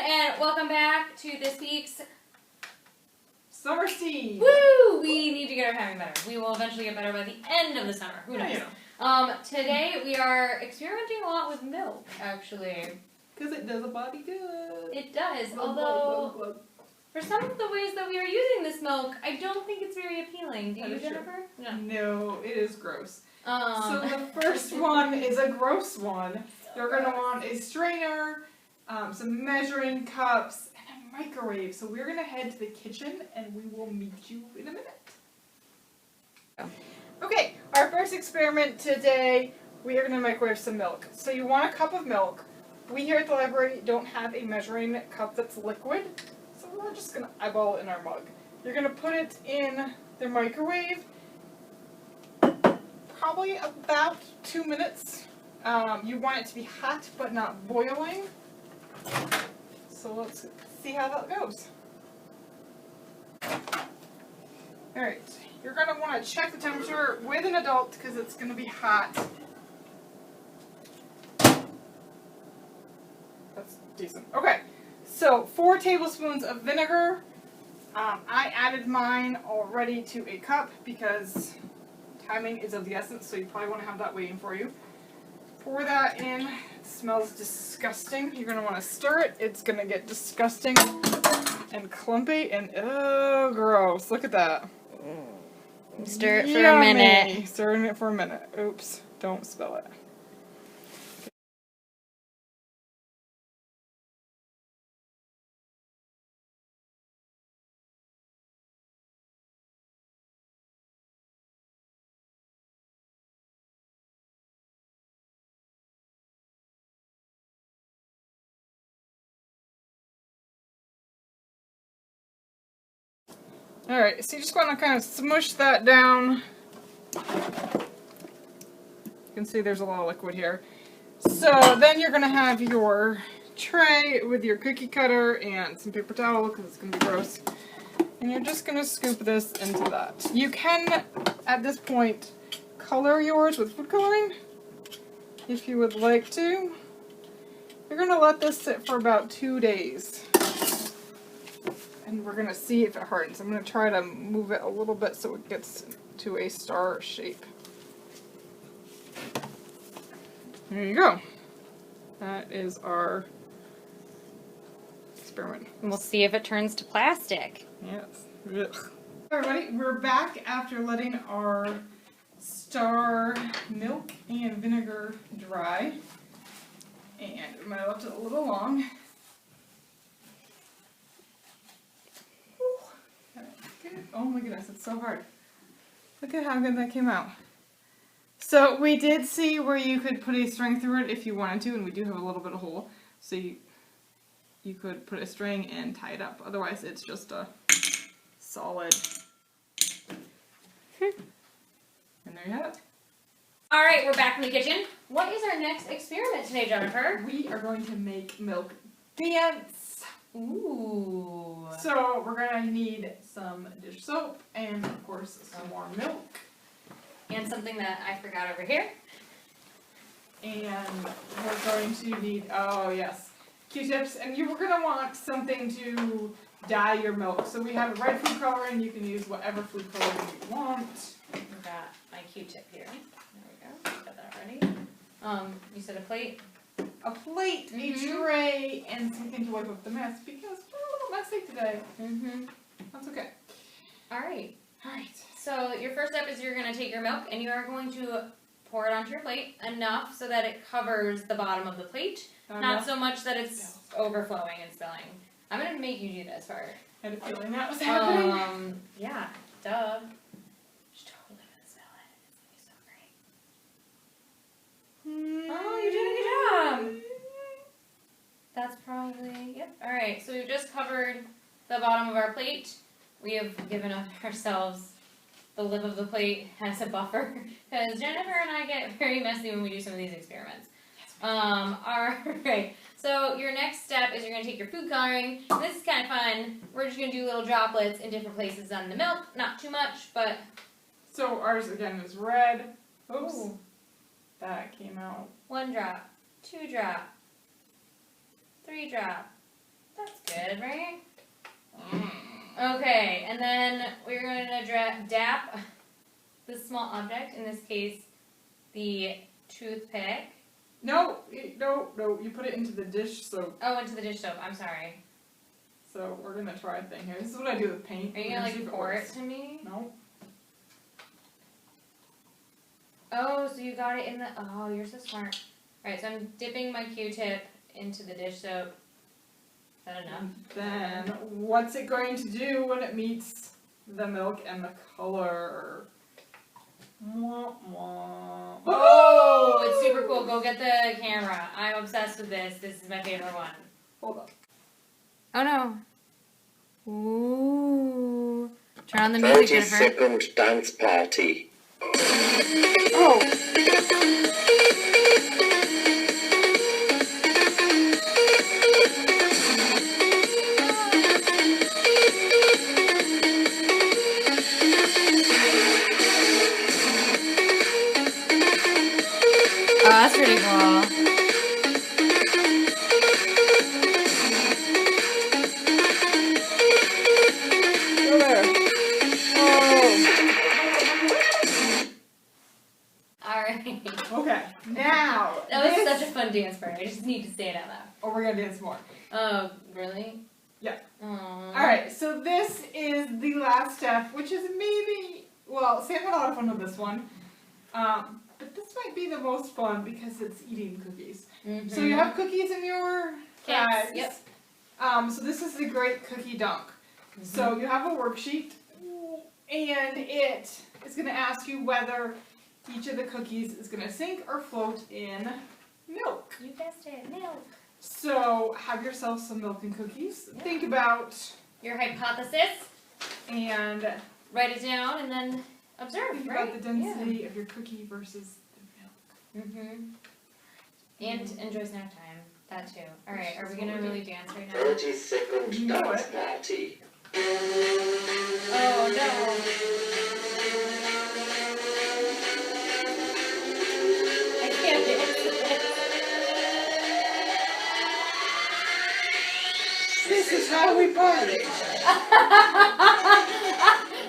and welcome back to this week's Summer Steam. Woo! We need to get our timing better. We will eventually get better by the end of the summer. Who knows? Yeah. Today we are experimenting a lot with milk, actually. Because it does a body good. It does, Glug, although glug, glug, glug. for some of the ways that we are using this milk, I don't think it's very appealing. Do That you, is true. Jennifer? No. No, it is gross. So the first one is a gross one. You're going to want a strainer, some measuring cups, and a microwave. So we're going to head to the kitchen and we will meet you in a minute. Okay, our first experiment today, we are going to microwave some milk. So you want a cup of milk. We here at the library don't have a measuring cup that's liquid, so we're just going to eyeball it in our mug. You're going to put it in the microwave, probably about 2 minutes. You want it to be hot but not boiling. So let's see how that goes. Alright, you're going to want to check the temperature with an adult because it's going to be hot. That's decent. Okay, so 4 tablespoons of vinegar. I added mine already to a cup because timing is of the essence, so you probably want to have that waiting for you. Pour that in. It smells disgusting. You're going to want to stir it. It's going to get disgusting and clumpy and oh, gross. Look at that. Stir it for Yummy. a minute. Stirring it for a minute. Oops, don't spill it. Alright, so you just want to kind of smush that down. You can see there's a lot of liquid here. So then you're going to have your tray with your cookie cutter and some paper towel because it's going to be gross. And you're just going to scoop this into that. You can, at this point, color yours with food coloring if you would like to. You're going to let this sit for about 2 days. And we're going to see if it hardens. I'm going to try to move it a little bit so it gets to a star shape. There you go. That is our experiment. And we'll see if it turns to plastic. Yes. Ugh. Everybody, we're back after letting our star milk and vinegar dry. And we might have left it a little long. Oh my goodness, it's so hard. Look at how good that came out. So we did see where you could put a string through it if you wanted to, and we do have a little bit of hole. So you could put a string and tie it up. Otherwise it's just a solid. And there you have it. Alright, we're back in the kitchen. What is our next experiment today, Jennifer? We are going to make milk dance. Ooh. So we're going to need some dish soap and of course some more milk. And something that I forgot over here. And we're going to need, oh yes, Q-tips. And you're going to want something to dye your milk. So we have red food coloring. You can use whatever food coloring you want. I've got my Q-tip here. There we go. Got that ready. You said a plate? A plate, a tray, and something to wipe up the mess because we're a little messy today. That's okay. Alright. Alright. So your first step is you're going to take your milk and you are going to pour it onto your plate enough so that it covers the bottom of the plate. Not so much that it's overflowing and spilling. I'm going to make you do this part. I had a feeling that was happening. Yeah, duh. Just totally going to spill it. It's going to be so great. Oh, you're doing a good job. That's probably, yep. Alright, so we've just covered the bottom of our plate. We have given ourselves the lip of the plate as a buffer because Jennifer and I get very messy when we do some of these experiments. Alright, so your next step is you're going to take your food coloring. This is kind of fun. We're just going to do little droplets in different places on the milk. Not too much, but... So ours again is red. Oops. Ooh. That came out. 1 drop, 2 drop, 3 drop, That's good, right? Okay, and then we're going to dap the small object, in this case, the toothpick. No, you put it into the dish soap. Oh, into the dish soap, I'm sorry. So we're gonna try a thing here. This is what I do with paint. Are you gonna like pour it to me? No. Oh, so you got it in the, oh, you're so smart. Alright, so I'm dipping my Q-tip into the dish soap. Is that enough? Then, what's it going to do when it meets the milk and the color? Mwah, mwah. Oh, it's super cool. Go get the camera. I'm obsessed with this. This is my favorite one. Hold up. Oh no. Ooh. Turn on the music, Jennifer. 30-second dance party. Oh. Oh, that's pretty cool. Go there. Oh. Alright. Okay. Now. That was this- such a fun dance part. I just need to say it out loud. Oh, we're gonna dance more. Oh, really? Yeah. Aww. Alright, so this is the last step, which is maybe, well, Sam had a lot of fun with this one. But this might be the most fun because it's eating cookies. Mm-hmm. So you have cookies in your Yes, bags. yep. So this is the Great Cookie Dunk. Mm-hmm. So you have a worksheet, and it is going to ask you whether each of the cookies is going to sink or float in milk. You guessed it. Milk. So have yourself some milk and cookies. Yeah. Think about Your hypothesis. and Write it down and then observe, think right? about the density of your cookie versus the milk. Mm-hmm. And enjoy snack time. That too. Alright, are we gonna really dance right now? 30-second You know dance it. party. Oh no. I can't dance this. This is how we party.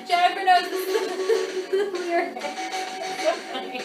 Jennifer knows this is the lyric. So funny.